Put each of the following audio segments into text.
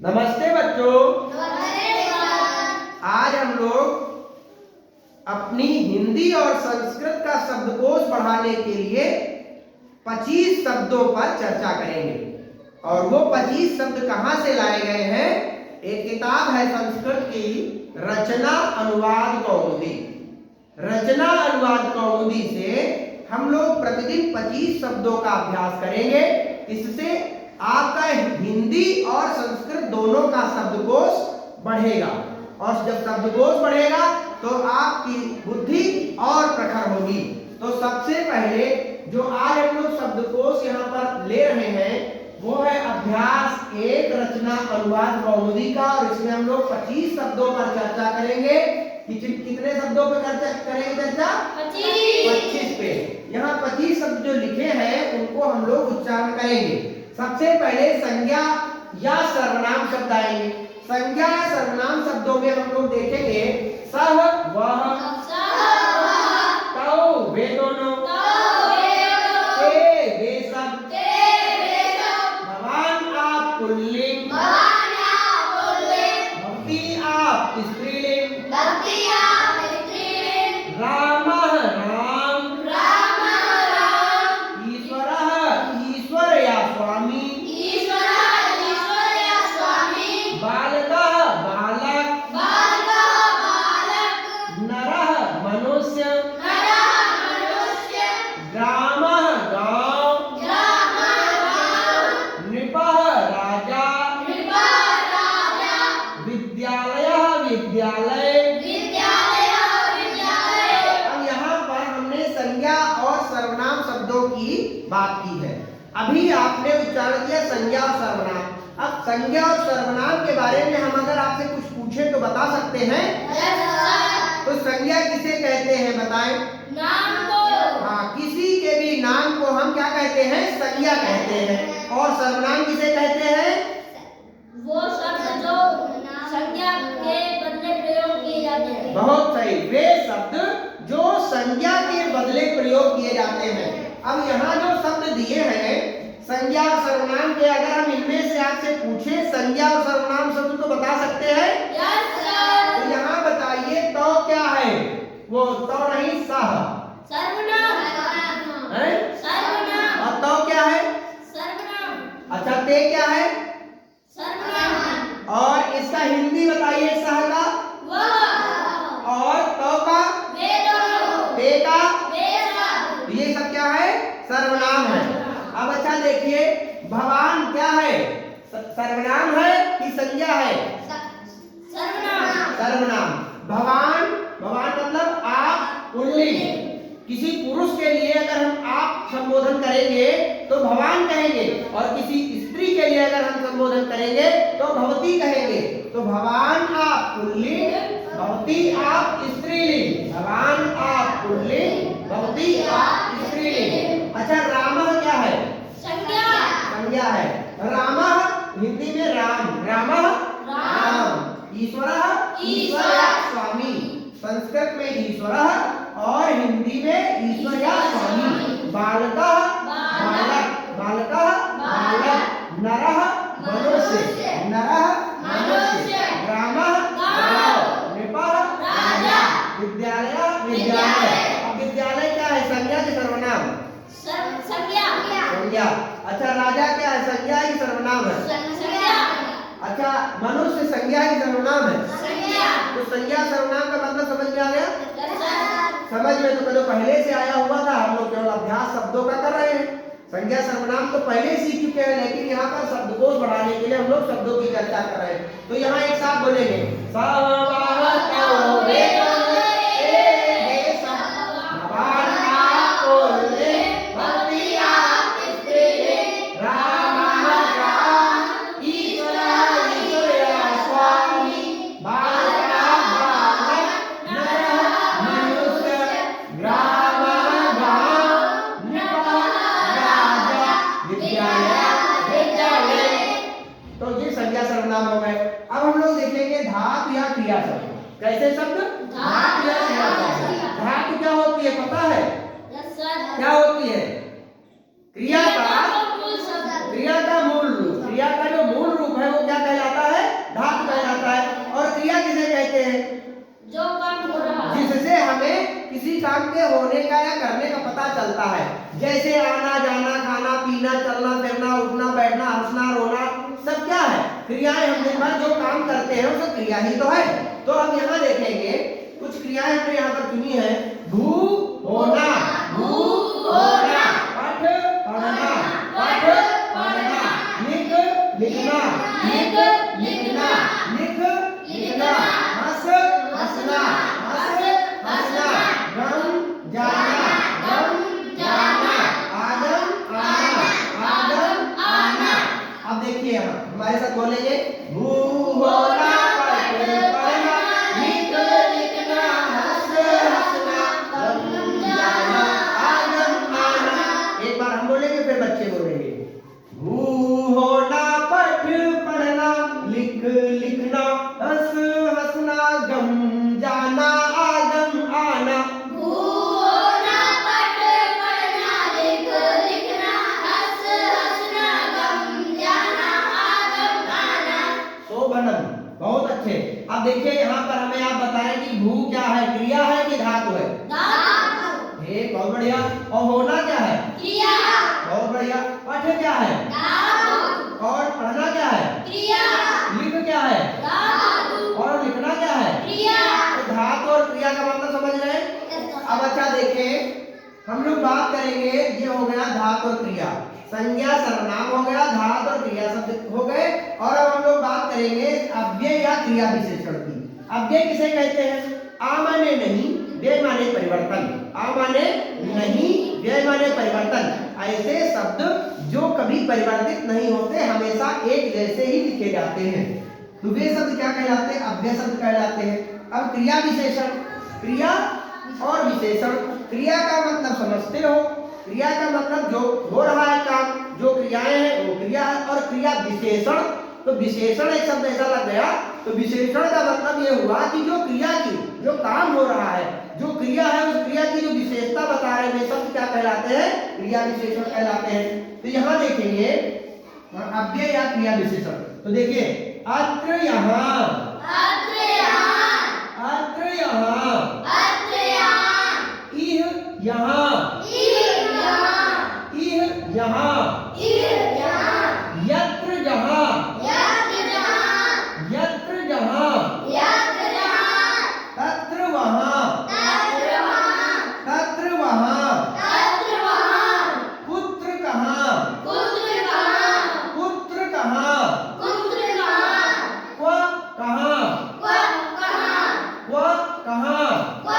नमस्ते बच्चों। नमस्ते सर। आज हम लोग अपनी हिंदी और संस्कृत का शब्दकोश बढ़ाने के लिए 25 शब्दों पर चर्चा करेंगे। और वो 25 शब्द कहाँ से लाए गए हैं? एक किताब है संस्कृत की, रचना अनुवाद कौमुदी। रचना अनुवाद कौमुदी से हम लोग प्रतिदिन 25 शब्दों का अभ्यास करेंगे। इससे आपका हिंदी और संस्कृत दोनों का शब्दकोश बढ़ेगा, और जब शब्दकोश बढ़ेगा तो आपकी बुद्धि और प्रखर होगी। तो सबसे पहले जो आज हम लोग शब्दकोश यहाँ पर ले रहे हैं वो है अभ्यास 1 रचना अनुवाद कौमुदी का, और इसमें हम लोग 25 शब्दों पर चर्चा करेंगे। कितने शब्दों पर चर्चा करेंगे? चर्चा 25 पे। यहाँ 25 शब्द जो लिखे हैं उनको हम लोग उच्चारण करेंगे। सबसे पहले संज्ञा या सर्वनाम शब्द आएंगे। संज्ञा या सर्वनाम शब्दों में हम लोग देखेंगे सह, वह, तौ, वे दोनों, ते, वे सब, भवान आप पुल्लिंग, भवती आप स्त्रीलिंग, रामः राम, ईश्वरः ईश्वर या स्वामी, बालकः बालक, नरः मनुष्य, ग्रामः गांव, नृपः राजा, विद्यालयः विद्यालय। अब यहाँ पर हमने संज्ञा और सर्वनाम शब्दों की बात की है। अभी आपने उच्चारण किया संज्ञा और सर्वनाम। अब संज्ञा और सर्वनाम के बारे में हम अगर आपसे कुछ पूछे तो बता सकते हैं? तो संज्ञा किसे कहते हैं बताएं? हाँ, किसी के भी नाम को हम क्या कहते हैं? संज्ञा कहते हैं। और सर्वनाम किसे कहते हैं? वो शब्द जो संज्ञा के बदले प्रयोग किए जाते हैं। बहुत सही, वे शब्द जो संज्ञा के बदले प्रयोग किए जाते हैं। अब यहाँ जो शब्द दिए हैं संज्ञा और सर्वनाम के, अगर हम इनमें से आपसे पूछे संज्ञा और सर्वनाम शब्द तो बता सकते हैं? Yes sir. तो यहाँ बताइए तो क्या है? वो तो नहीं, सह सर्वनाम है। सर्वनाम। और तो क्या है? सर्वनाम। अच्छा, ते क्या है? सर्वनाम। और इसका हिंदी बताइए, सह का वह और तो का, वे दोनों, ते का, वे सब। ये सब क्या है? सर्वनाम है। अब अच्छा देखिए, भवान क्या है? सर्वनाम है कि संज्ञा है? सर्वनाम। सर्वनाम। भवान, भवान मतलब आप पुल्लिंग। किसी पुरुष के लिए अगर हम आप संबोधन करेंगे तो भवान कहेंगे, और किसी स्त्री के लिए अगर हम संबोधन करेंगे तो भवती कहेंगे। तो भवान आप पुल्लिंग, भवती आप स्त्रीलिंग। भवान आप पुल्लिंग, भवती आप स्त्रीलिंग। अच्छा, रामः क्या है? संज्ञा। संज्ञा है। रामः हिंदी में राम, रामः राम। ईश्वरः ईश्वर या स्वामी। संस्कृत में ईश्वरः और हिंदी में ईश्वर या स्वामी। बालकः बालक, बालकः बालक। नरः मनुष्य, नरः मनुष्य। ग्रामः गांव, नृपः राजा। विद्यालयः विद्यालय। अब विद्यालय क्या है? संज्ञा कि सर्वनाम? संज्ञा। संज्ञा। अच्छा, राजा क्या है? संज्ञा ही सर्वनाम है? संज्ञा। अच्छा, मनुष्य संज्ञा ही सर्वनाम है? संज्ञा। तो संज्ञा सर्वनाम का मतलब समझ में आ गया? समझ में तो कल पहले से आया हुआ था, हम लोग केवल अभ्यास शब्दों का कर रहे हैं। संज्ञा सर्वनाम तो पहले सीख चुके हैं, लेकिन यहाँ पर शब्दकोश बढ़ाने के लिए हम लोग शब्दों की चर्चा कर रहे हैं। तो यहाँ एक साथ बोलेंगे, सर्वनाम हो गए। अब हम लोग देखेंगे धातु या क्रिया शब्द। कैसे शब्द? धातु या क्रिया शब्द। धातु क्या होती है पता है? क्या होती है? क्रिया का मूल रूप। क्रिया का जो मूल रूप है वो क्या कहलाता है? के होने का या करने का पता चलता है। जैसे आना जाना, खाना पीना, चलना फिरना, उठना बैठना, हंसना रोना, सब क्या है? क्रियाएं। हम दिन भर जो काम करते हैं वो सब क्रिया ही तो है। तो अब यहाँ देखेंगे कुछ क्रियाएं हमने यहाँ पर चुनी है। भू होना, भू होना, पठ पढ़ना, पठ पढ़ना, लिख लिखना, लिख लिखना, लिख लिखना, हंस हंसना, हंस हंसना, गम जाना, गम जाना, आगम आना, आगम आना। अब देखिए यहाँ हमारे साथ बोलेंगे। भू होना, पठ पढ़ना, लिख लिखना, हंस हंसना, गम जाना, आगम आना। एक बार हम बोलेंगे फिर बच्चे बोलेंगे। भू होना, पठ पढ़ना, लिख लिखना, हंस हंसना, गम जाना, आगम आना। भू होना, पठ पढ़ना, लिख लिखना, हंस हंसना, गम जाना, आगम आना। शोभनम, बहुत अच्छे। अब देखिए यहाँ पर हमें आप बताएं कि भू क्या है, क्रिया है कि धातु है? धातु। बहुत बढ़िया। और होना क्या है? क्रिया। बहुत बढ़िया। पठ क्या है? धातु। और पढ़ना क्या है? क्रिया। लिख क्या है? धातु। और लिखना क्या है? क्रिया। तो धातु और क्रिया का मतलब समझ रहे हैं? अब अच्छा देखिए, हम लोग बात करेंगे, ये हो गया धातु और क्रिया, संज्ञा सर्वनाम हो गया, धातु और क्रिया शब्द हो गए। और अब हम लोग बात करेंगे अव्यय या क्रिया विशेषण की। अव्यय किसे कहते हैं? आ माने नहीं, व्यय माने परिवर्तन। आ माने नहीं, व्यय माने परिवर्तन। ऐसे शब्द जो कभी परिवर्तित नहीं होते, हमेशा एक जैसे ही लिखे जाते हैं, तो वे शब्द क्या कहलाते हैं? अव्यय शब्द कहलाते हैं। अब क्रिया विशेषण, क्रिया और विशेषण। क्रिया का मतलब समझते हो, क्रिया का मतलब जो हो रहा है काम, जो क्रियाएं हैं वो क्रिया है। और क्रिया विशेषण, तो विशेषण एक शब्द ऐसा लग गया, तो विशेषण का मतलब ये हुआ कि जो क्रिया की, जो काम हो रहा है, जो क्रिया है, उस क्रिया की जो विशेषता बता रहे हैं, वे शब्द क्या कहलाते हैं? क्रिया विशेषण कहलाते हैं। तो यहाँ देखेंगे अव्यय या क्रिया विशेषण। तो देखिए, अत्र यहाँ, अत्र यहाँ, अत्र यहाँ, अत्र यहाँ, इह यहाँ, इह यहाँ, इह यहाँ, इह यहाँ, यत्र जहाँ, यत्र जहाँ, यत्र जहाँ, यत्र जहाँ, तत्र वहाँ, तत्र वहाँ, तत्र वहाँ, तत्र वहाँ, पुत्र कहाँ, पुत्र कहाँ, पुत्र कहाँ, पुत्र कहाँ, क्व कहाँ, क्व कहाँ, क्व कहाँ। क्व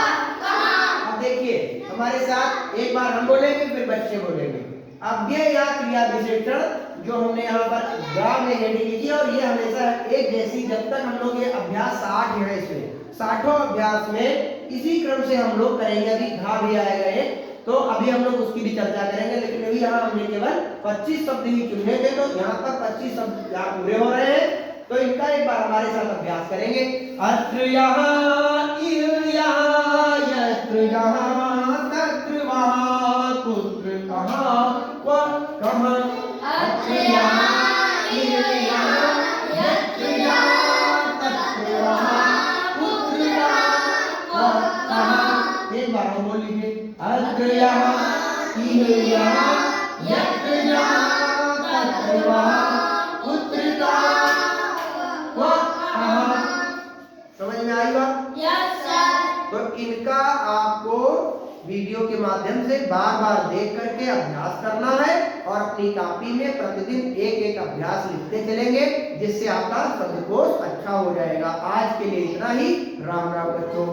कहाँ। अब देखिए हमारे साथ एक बार हम बोलेंगे फिर बच्चे बोलेंगे। अव्यय या क्रिया विशेषण जो हमने यहाँ पर ग्राम में हेडिंग की थी, और ये हमेशा एक जैसी, जब तक हम लोग ये अभ्यास 60 है, इसमें 60वां अभ्यास में इसी क्रम से हम लोग करेंगे। अभी घा भी आएगा एक, तो अभी हम लोग उसकी भी चर्चा करेंगे। लेकिन अभी यहाँ हमने केवल 25 शब्द ही चुने थे, तो यहाँ पर 25 शब्द यहाँ पूरे हो रहे हैं, तो इनका एक बार हमारे साथ अभ्यास करेंगे। अत्र यहाँ, इह यहाँ, यत्र यहाँ, तत्र वहाँ, पुत्र कहाँ, क्व कहाँ। अत्र यहाँ, इह यहाँ, यत्र यहाँ, तत्र वहाँ, पुत्र कहाँ, क्व कहाँ। एक बार हम बोल लीजिए। अत्र यहाँ, इह यहाँ, यत्र यहाँ, तत्र वहाँ, पुत्र कहाँ, क्व कहाँ। समझ में आई बात? Yes sir. तो इनका आपको वीडियो के माध्यम से बार बार देख करके अभ्यास करना है, और अपनी कॉपी में प्रतिदिन एक एक अभ्यास लिखते चलेंगे, जिससे आपका शब्दकोश अच्छा हो जाएगा। आज के लिए इतना ही। राम राम बच्चों।